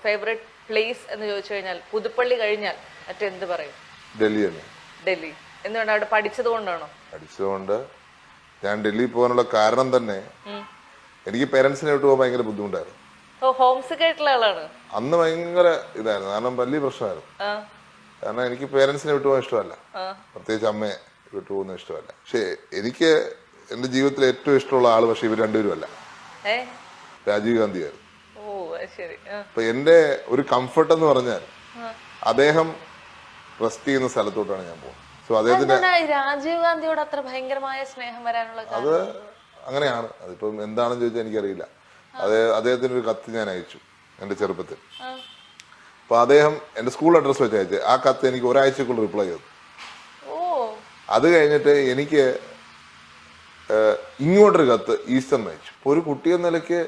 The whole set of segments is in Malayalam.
ഫേവറേറ്റ് പ്ലേസ് എന്ന് ചോദിച്ചു കഴിഞ്ഞാൽ പുതുപ്പള്ളി കഴിഞ്ഞാൽ മറ്റെന്ത് പറയും? ഡൽഹി തന്നെ. ഡൽഹി എന്തുകൊണ്ട്? അവിടെ പഠിച്ചത് കൊണ്ടാണോ? പഠിച്ചതുകൊണ്ട്. ഞാൻ ഡൽഹി പോകാനുള്ള കാരണം തന്നെ എനിക്ക് പേരൻസിനെ വിട്ട് പോകാൻ ഭയങ്കര ബുദ്ധിമുട്ടായിരുന്നു. ഹോം സിക്ക് ആയിട്ടുള്ള ആളാണ്. അന്ന് ഭയങ്കര ഇതായിരുന്നു, കാരണം വലിയ പ്രശ്നമായിരുന്നു. കാരണം എനിക്ക് പേരൻസിനെ വിട്ടു പോകാൻ ഇഷ്ടമല്ല, പ്രത്യേകിച്ച് അമ്മയെ വിട്ടു പോകുന്ന ഇഷ്ടമല്ല. പക്ഷെ എനിക്ക് എന്റെ ജീവിതത്തിൽ ഏറ്റവും ഇഷ്ടമുള്ള ആള് പക്ഷെ ഇവർ രണ്ടുപേരും അല്ല, രാജീവ് ഗാന്ധി ആയിരുന്നു. അപ്പൊ എന്റെ ഒരു കംഫർട്ട് എന്ന് പറഞ്ഞാൽ അദ്ദേഹം റെസ്റ്റ് ചെയ്യുന്ന സ്ഥലത്തോട്ടാണ് ഞാൻ പോകുന്നത്. സോ അദ്ദേഹത്തിന്റെ രാജീവ് ഗാന്ധിയോട് അത്ര ഭയങ്കരമായ സ്നേഹം വരാനുള്ള അത് അങ്ങനെയാണ്. അതിപ്പം എന്താണെന്ന് ചോദിച്ചാൽ എനിക്കറിയില്ല. അദ്ദേഹത്തിന് ഒരു കത്ത് ഞാൻ അയച്ചു എന്റെ ചെറുപ്പത്തിൽ. അപ്പൊ അദ്ദേഹം എന്റെ സ്കൂൾ അഡ്രസ് വെച്ച് അയച്ചു. ആ കത്ത് എനിക്ക് ഒരാഴ്ചക്കുള്ള റിപ്ലൈ ചെയ്തു. അത് കഴിഞ്ഞിട്ട് എനിക്ക് ഇങ്ങോട്ടൊരു കത്ത് ഈസ്റ്ററിന് അയച്ചു. അപ്പൊ ഒരു കുട്ടി എന്ന നിലയ്ക്ക്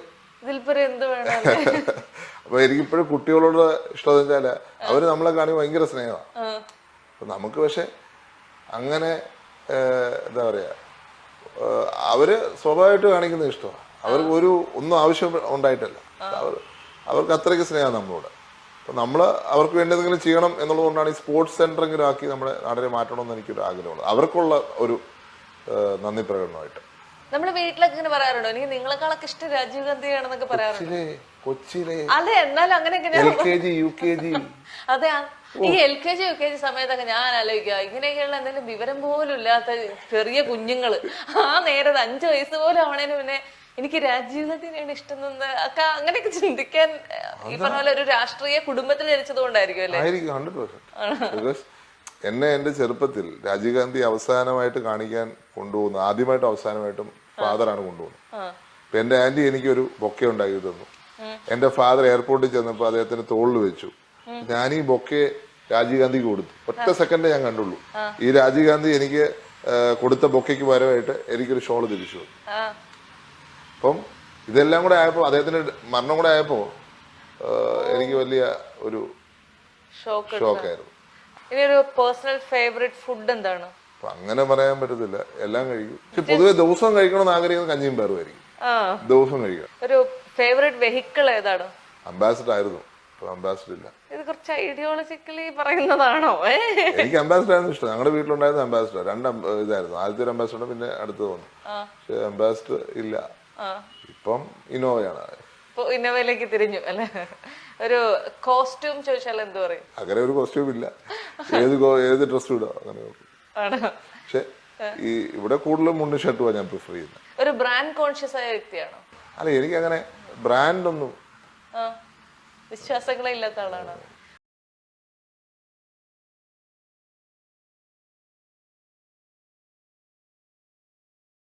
അപ്പൊ എനിക്കിപ്പോഴും കുട്ടികളോട് ഇഷ്ടം വെച്ചാല് അവര് നമ്മളെ കാണി ഭയങ്കര സ്നേഹമാണ്. അപ്പൊ നമുക്ക് പക്ഷെ അങ്ങനെ എന്താ പറയാ, അവര് സ്വാഭാവികമായിട്ട് കാണിക്കുന്ന ഇഷ്ടമാണ്. അവർക്ക് ഒന്നും ആവശ്യം ഉണ്ടായിട്ടല്ല, അവർക്ക് അത്രയ്ക്ക് സ്നേഹം നമ്മളോട്. അപ്പൊ നമ്മള് അവർക്ക് വേണ്ടി എന്തെങ്കിലും ചെയ്യണം എന്നുള്ളത് കൊണ്ടാണ് ഈ സ്പോർട്സ് സെന്ററെങ്കിലും ആക്കി നമ്മുടെ നാടിനെ മാറ്റണമെന്ന് എനിക്കൊരു ആഗ്രഹമുള്ളത്. അവർക്കുള്ള ഒരു നന്ദി പ്രകടനമായിട്ട്. നമ്മുടെ വീട്ടിലൊക്കെ ഇങ്ങനെ പറയാറുണ്ടോ, എനിക്ക് നിങ്ങളെക്കാളൊക്കെ ഇഷ്ടം രാജീവ് ഗാന്ധിയാണെന്നൊക്കെ പറയാറുണ്ട്? കൊച്ചിയിലെ അതെ, എന്നാലും അങ്ങനെ LKG UKG അതെ, ഈ LKG UKG സമയത്തൊക്കെ ഞാൻ ആലോചിക്കുക, ഇങ്ങനെയൊക്കെയുള്ള എന്തെങ്കിലും വിവരം പോലും ഇല്ലാത്ത ചെറിയ കുഞ്ഞുങ്ങള് ആ നേരത്തെ 5 വയസ്സ് പോലും ആവണേന് പിന്നെ എനിക്ക് രാജീവ് ഗാന്ധിനെയാണ് ഇഷ്ടം ഒക്കെ അങ്ങനെയൊക്കെ ചിന്തിക്കാൻ ഈ പറഞ്ഞ പോലെ ഒരു രാഷ്ട്രീയ കുടുംബത്തിൽ ജനിച്ചത് കൊണ്ടായിരിക്കും അല്ലേ? 100%. എന്നെ എന്റെ ചെറുപ്പത്തിൽ രാജീവ് ഗാന്ധി അവസാനമായിട്ട് കാണിക്കാൻ കൊണ്ടുപോകുന്നു, ആദ്യമായിട്ടും അവസാനമായിട്ടും ഫാദറാണ് കൊണ്ടുപോകുന്നത്. അപ്പൊ എന്റെ ആന്റി എനിക്കൊരു ബൊക്കെ ഉണ്ടാക്കി തന്നു. എന്റെ ഫാദർ എയർപോർട്ടിൽ ചെന്നപ്പോ അദ്ദേഹത്തിന് തോളിൽ വെച്ചു. ഞാൻ ഈ ബൊക്കെ രാജീവ് ഗാന്ധിക്ക് കൊടുത്തു. ഒറ്റ സെക്കൻഡേ ഞാൻ കണ്ടുള്ളൂ. ഈ രാജീവ് ഗാന്ധി എനിക്ക് കൊടുത്ത ബൊക്കയ്ക്ക് പകരമായിട്ട് എനിക്കൊരു ഷോള് തിരിച്ചു. അപ്പം ഇതെല്ലാം കൂടെ ആയപ്പോ, അദ്ദേഹത്തിന്റെ മരണം കൂടെ ആയപ്പോ എനിക്ക് വലിയ ഒരു ഷോക്കായിരുന്നു. ഇനി ഒരു പേഴ്സണൽ ഫേവറേറ്റ് ഫുഡ് എന്താണ്? അങ്ങനെ പറയാൻ പറ്റത്തില്ല, എല്ലാം കഴിക്കും. പക്ഷെ പൊതുവെ ദിവസം കഴിക്കണമെന്ന് ആഗ്രഹിക്കുന്നത് കഞ്ഞിയും പയറുമായിരിക്കും. ദിവസം കഴിക്കണം. ഒരു ഫേവറേറ്റ് വെഹിക്കിൾ ഏതാണ്? അംബാസിഡർ ആയിരുന്നു, ഇപ്പൊ അംബാസിഡർ ഇല്ല. ഇത് കുറച്ച് ഐഡിയോളജിക്കലി പറയുന്നതാണോ? എനിക്ക് അംബാസിഡർ ആയിരുന്നു ഇഷ്ടം. ഞങ്ങളുടെ വീട്ടിലുണ്ടായിരുന്ന അംബാസിഡർ 2 ഇതായിരുന്നു. ആദ്യത്തെ ഒരു അംബാസിഡർ, പിന്നെ അടുത്തത് വന്നു. പക്ഷെ അംബാസിഡർ ഇല്ല, ഇപ്പം ഇന്നോവയാണ്. ഇന്നോവയിലേക്ക് തിരിഞ്ഞു അല്ലെ? ഒരു കോസ്റ്റ്യൂം ചോദിച്ചാൽ എന്ത് പറയും? അങ്ങനെ ഒരു കോസ്റ്റ്യൂം ഇല്ല, ഏത് ഡ്രസ് ഇടാം അങ്ങനെ. പക്ഷെ ഈ ഇവിടെ കൂടുതലും മുണ്ടും ഷർട്ടുമാണ് ഞാൻ പ്രിഫർ ചെയ്യുന്നത്. ഒരു ബ്രാൻഡ് കോൺഷ്യസ് ആയ വ്യക്തിയാണോ? അല്ല, എനിക്ക് അങ്ങനെ ബ്രാൻഡ് ഒന്നും വിശ്വാസങ്ങളെ ഇല്ലാത്ത ആളാണ്.